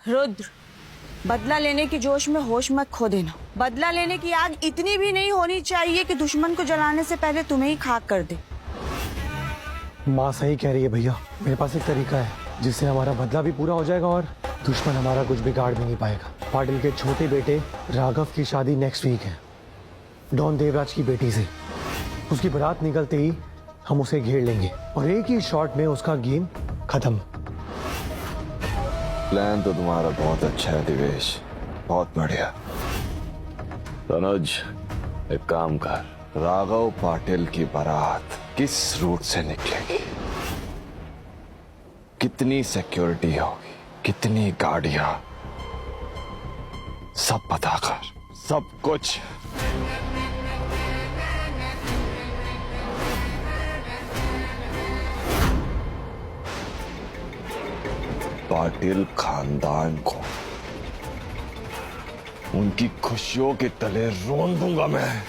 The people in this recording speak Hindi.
रुद्र, बदला लेने की जोश में होश मत खो देना। बदला लेने की आग इतनी भी नहीं होनी चाहिए कि दुश्मन को जलाने से पहले तुम्हें ही खाक कर दे। माँ सही कह रही है भैया, मेरे पास एक तरीका है जिससे हमारा बदला भी पूरा हो जाएगा और दुश्मन हमारा कुछ बिगाड़ भी नहीं पाएगा। पाटिल के छोटे बेटे राघव की शादी नेक्स्ट वीक है डॉन देवराज की बेटी से। उसकी बारात निकलते ही हम उसे घेर लेंगे और एक ही शॉट में उसका गेम खत्म। प्लान तो तुम्हारा बहुत अच्छा है दिवेश, बहुत बढ़िया। तनुज, एक काम कर, राघव पाटिल की बारात किस रूट से निकलेगी, कितनी सिक्योरिटी होगी, कितनी गाड़ियां, सब पता कर, सब कुछ। पाटिल खानदान को उनकी खुशियों के तले रोन दूंगा मैं।